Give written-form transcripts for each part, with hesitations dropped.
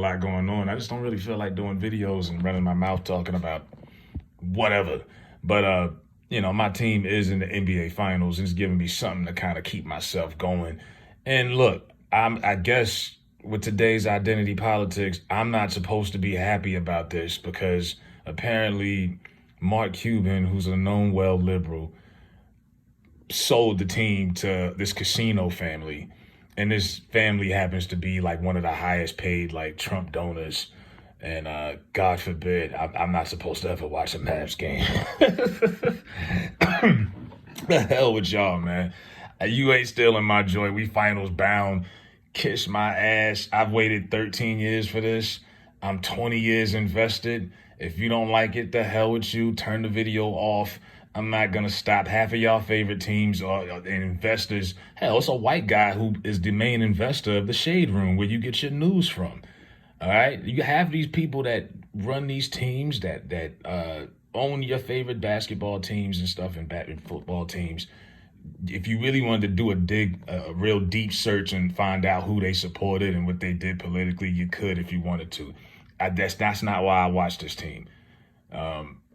a lot going on. I just don't really feel like doing videos and running my mouth talking about whatever. But my team is in the NBA Finals, and it's giving me something to kind of keep myself going. And look, I guess with today's identity politics, I'm not supposed to be happy about this because apparently Mark Cuban, who's a known well liberal, sold the team to this casino family. And this family happens to be like one of the highest paid like Trump donors. And God forbid, I'm not supposed to ever watch a Mavs game. The hell with y'all, man. You ain't stealing my joy. We finals bound. Kiss my ass. I've waited 13 years for this. I'm 20 years invested. If you don't like it, the hell with you. Turn the video off. I'm not going to stop. Half of y'all favorite teams and investors. Hell, it's a white guy who is the main investor of the Shade Room where you get your news from. All right? You have these people that run these teams that own your favorite basketball teams and stuff and football teams. If you really wanted to do a real deep search and find out who they supported and what they did politically, you could if you wanted to. That's not why I watch this team.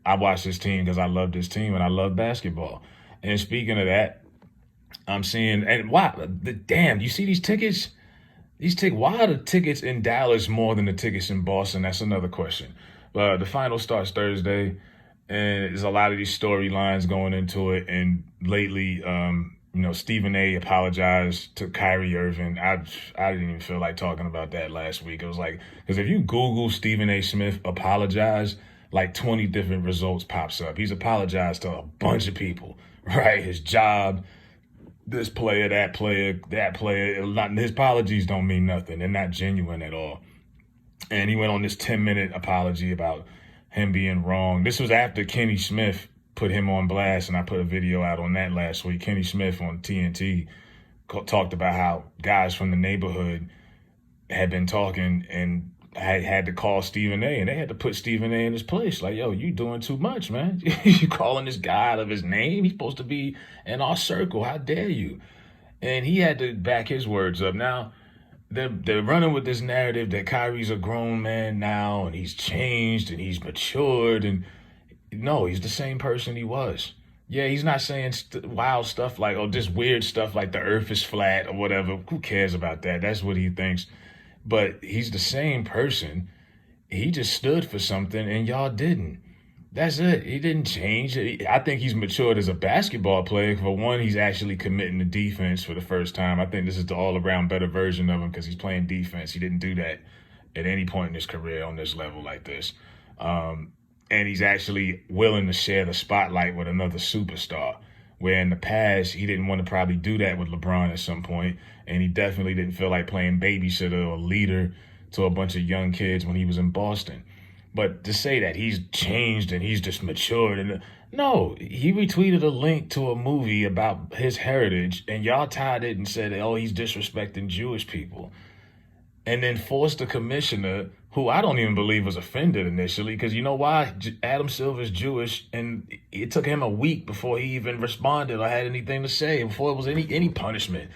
I watch this team because I love this team and I love basketball. And speaking of that, I'm seeing, and wow, damn, you see these tickets? Why are the tickets in Dallas more than the tickets in Boston? That's another question. But the final starts Thursday, and there's a lot of these storylines going into it. And lately, Stephen A. apologized to Kyrie Irving. I didn't even feel like talking about that last week. It was like, because if you Google Stephen A. Smith apologize, like 20 different results pops up. He's apologized to a bunch of people, right? His job, this player, that player. His apologies don't mean nothing. They're not genuine at all. And he went on this 10-minute apology about him being wrong. This was after Kenny Smith put him on blast, and I put a video out on that last week. Kenny Smith on TNT talked about how guys from the neighborhood had been talking and had to call Stephen A. and they had to put Stephen A. in his place. Like, yo, you doing too much, man. You calling this guy out of his name? He's supposed to be in our circle. How dare you? And he had to back his words up. Now, they're running with this narrative that Kyrie's a grown man now and he's changed and he's matured. And no, he's the same person he was. Yeah, he's not saying wild stuff like, oh, just weird stuff like the earth is flat or whatever. Who cares about that? That's what he thinks. But he's the same person. He just stood for something and y'all didn't. That's it. He didn't change. I think he's matured as a basketball player. For one, he's actually committing to defense for the first time. I think this is the all-around better version of him because he's playing defense. He didn't do that at any point in his career on this level like this. And he's actually willing to share the spotlight with another superstar, where in the past, he didn't want to probably do that with LeBron at some point, and he definitely didn't feel like playing babysitter or leader to a bunch of young kids when he was in Boston. But to say that he's changed and he's just matured, and no, he retweeted a link to a movie about his heritage, and y'all tied it and said, oh, he's disrespecting Jewish people. And then forced the commissioner, who I don't even believe was offended initially, because you know why? Adam Silver's Jewish, and it took him a week before he even responded or had anything to say, before it was any punishment.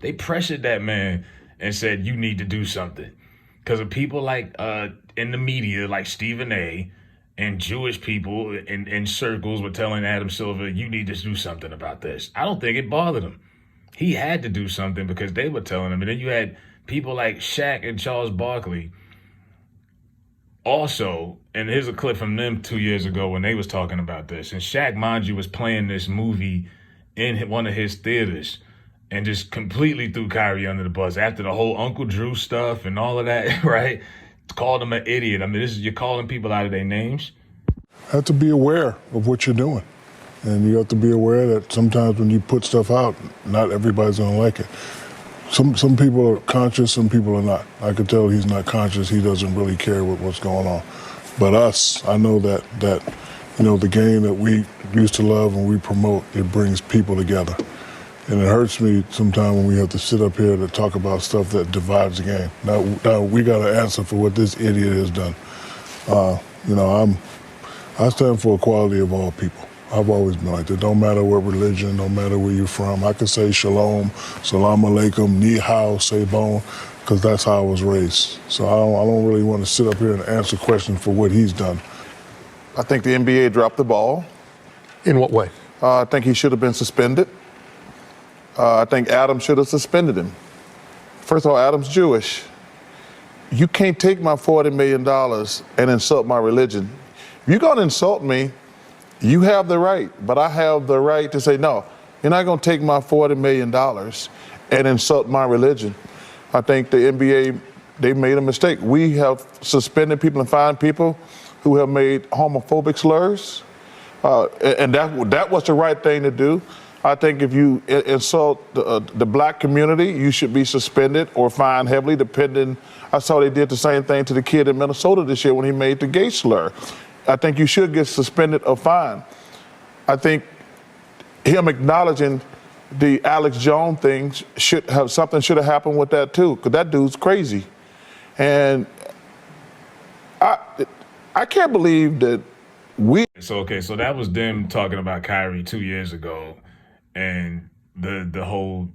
They pressured that man and said, you need to do something. Because of people like in the media, like Stephen A., and Jewish people in circles were telling Adam Silver, you need to do something about this. I don't think it bothered him. He had to do something because they were telling him. And then you had people like Shaq and Charles Barkley also, and here's a clip from them 2 years ago when they was talking about this. And Shaq, mind you, was playing this movie in one of his theaters and just completely threw Kyrie under the bus after the whole Uncle Drew stuff and all of that, right? Called him an idiot. I mean, you're calling people out of their names. Have to be aware of what you're doing. And you have to be aware that sometimes when you put stuff out, not everybody's going to like it. Some people are conscious, some people are not. I could tell he's not conscious. He doesn't really care what's going on. But us, I know that the game that we used to love and we promote, it brings people together. And it hurts me sometimes when we have to sit up here to talk about stuff that divides the game. Now we got to answer for what this idiot has done. I stand for equality of all people. I've always been like that. Don't matter what religion, don't matter where you're from. I could say shalom, salam alaikum, ni hao, say bon. because that's how I was raised. So I don't really want to sit up here and answer questions for what he's done. I think the NBA dropped the ball. In what way? I think he should have been suspended. I think Adam should have suspended him. First of all, Adam's Jewish. You can't take my $40 million and insult my religion. If you're going to insult me, you have the right, but I have the right to say, no, you're not going to take my $40 million and insult my religion. I think the NBA, they made a mistake. We have suspended people and fined people who have made homophobic slurs, and that was the right thing to do. I think if you insult the black community, you should be suspended or fined heavily, depending. I saw they did the same thing to the kid in Minnesota this year when he made the gay slur. I think you should get suspended or fined. I think him acknowledging the Alex Jones thing should have happened with that too, because that dude's crazy. And I can't believe that So that was them talking about Kyrie 2 years ago, and the whole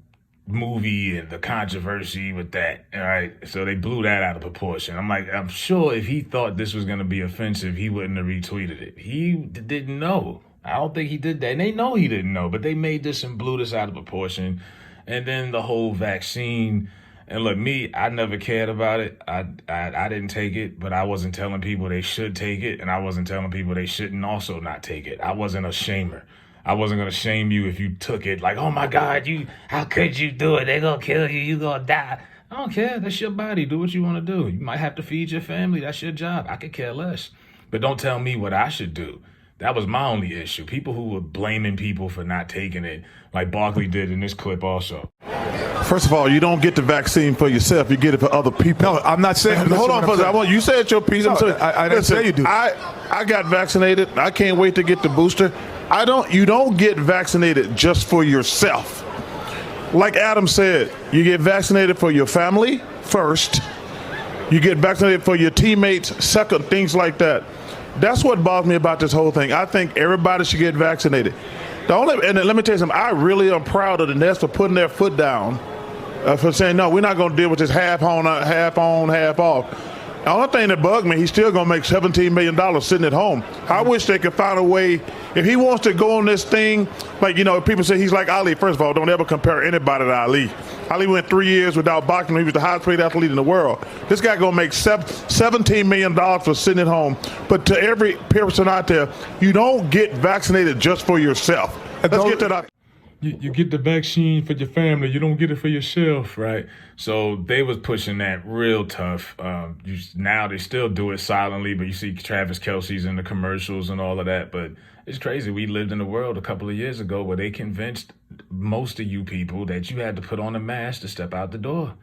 movie and the controversy with that. All right, so they blew that out of proportion. I'm sure if he thought this was gonna be offensive, he wouldn't have retweeted it. He didn't know. I don't think he did that, and they know he didn't know. But they made this and blew this out of proportion, and then the whole vaccine. And look, I never cared about it. I didn't take it, but I wasn't telling people they should take it, and I wasn't telling people they shouldn't also not take it. I wasn't a shamer. I wasn't gonna shame you if you took it. Like, oh my God, how could you do it? They're gonna kill you. You gonna die. I don't care. That's your body. Do what you want to do. You might have to feed your family. That's your job. I could care less. But don't tell me what I should do. That was my only issue. People who were blaming people for not taking it, like Barkley did in this clip also. First of all, you don't get the vaccine for yourself. You get it for other people. No, I'm not saying. Hold on for a second. You said your piece. No, I didn't say you do. I got vaccinated. I can't wait to get the booster. You don't get vaccinated just for yourself. Like Adam said, you get vaccinated for your family first. You get vaccinated for your teammates second, things like that. That's what bothers me about this whole thing. I think everybody should get vaccinated. And let me tell you something, I really am proud of the Nets for putting their foot down, for saying, no, we're not going to deal with this half on, half off. The only thing that bugged me, he's still going to make $17 million sitting at home. I wish they could find a way, if he wants to go on this thing, like, people say he's like Ali. First of all, don't ever compare anybody to Ali. Ali went 3 years without boxing. He was the highest paid athlete in the world. This guy going to make $17 million for sitting at home. But to every person out there, you don't get vaccinated just for yourself. Let's get that out. You get the vaccine for your family. You don't get it for yourself, right? So they was pushing that real tough. Now they still do it silently, but you see Travis Kelce's in the commercials and all of that. But it's crazy. We lived in a world a couple of years ago where they convinced most of you people that you had to put on a mask to step out the door.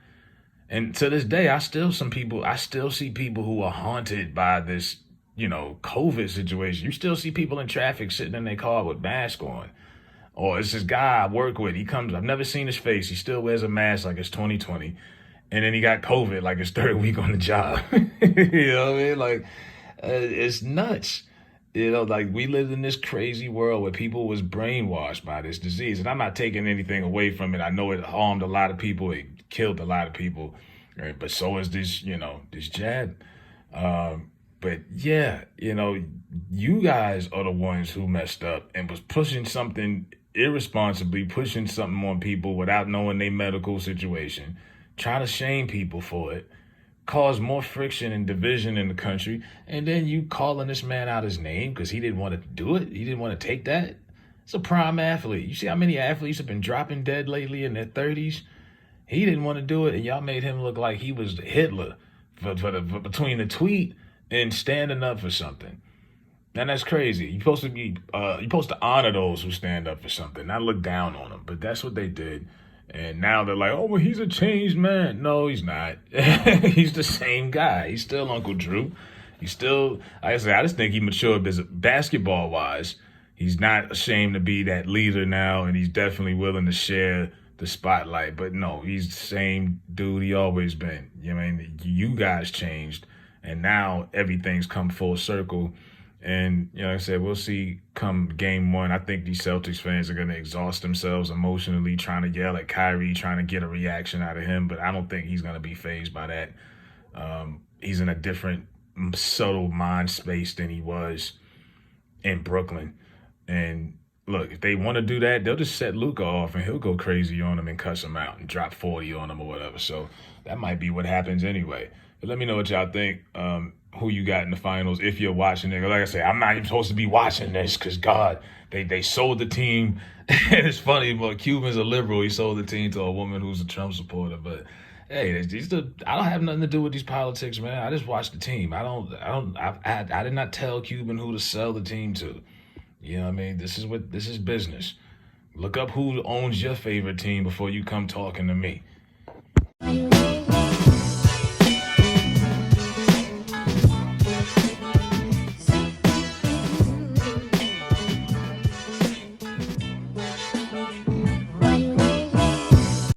And to this day, I still see people who are haunted by this, COVID situation. You still see people in traffic sitting in their car with masks on. Or it's this guy I work with. I've never seen his face. He still wears a mask like it's 2020. And then he got COVID like his third week on the job. You know what I mean? Like, it's nuts. Like we lived in this crazy world where people was brainwashed by this disease. And I'm not taking anything away from it. I know it harmed a lot of people. It killed a lot of people. Right? But so is this, this jab. But yeah, you guys are the ones who messed up and was pushing something irresponsibly, pushing something on people without knowing their medical situation, trying to shame people for it, cause more friction and division in the country, and then you calling this man out his name because he didn't want to do it. He didn't want to take that. It's a prime athlete. You see how many athletes have been dropping dead lately in their 30s? He didn't want to do it, and y'all made him look like he was Hitler for between the tweet and standing up for something. And that's crazy. You're supposed to honor those who stand up for something, not look down on them. But that's what they did. And now they're like, oh, well, he's a changed man. No, he's not. He's the same guy. He's still Uncle Drew. He's still, like I said, I just think he matured basketball-wise. He's not ashamed to be that leader now, and he's definitely willing to share the spotlight. But no, he's the same dude he always been. You guys changed, and now everything's come full circle. And, like I said, we'll see come game one. I think these Celtics fans are going to exhaust themselves emotionally trying to yell at Kyrie, trying to get a reaction out of him. But I don't think he's going to be fazed by that. He's in a different subtle mind space than he was in Brooklyn. And look, if they want to do that, they'll just set Luka off and he'll go crazy on him and cuss him out and drop 40 on him or whatever. So that might be what happens anyway. But let me know what y'all think, who you got in the finals if you're watching it. Like I say, I'm not even supposed to be watching this because, God, they sold the team. And it's funny, but Cuban's a liberal. He sold the team to a woman who's a Trump supporter. But hey, I don't have nothing to do with these politics, man. I just watch the team. I did not tell Cuban who to sell the team to. You know what I mean? This is business. Look up who owns your favorite team before you come talking to me.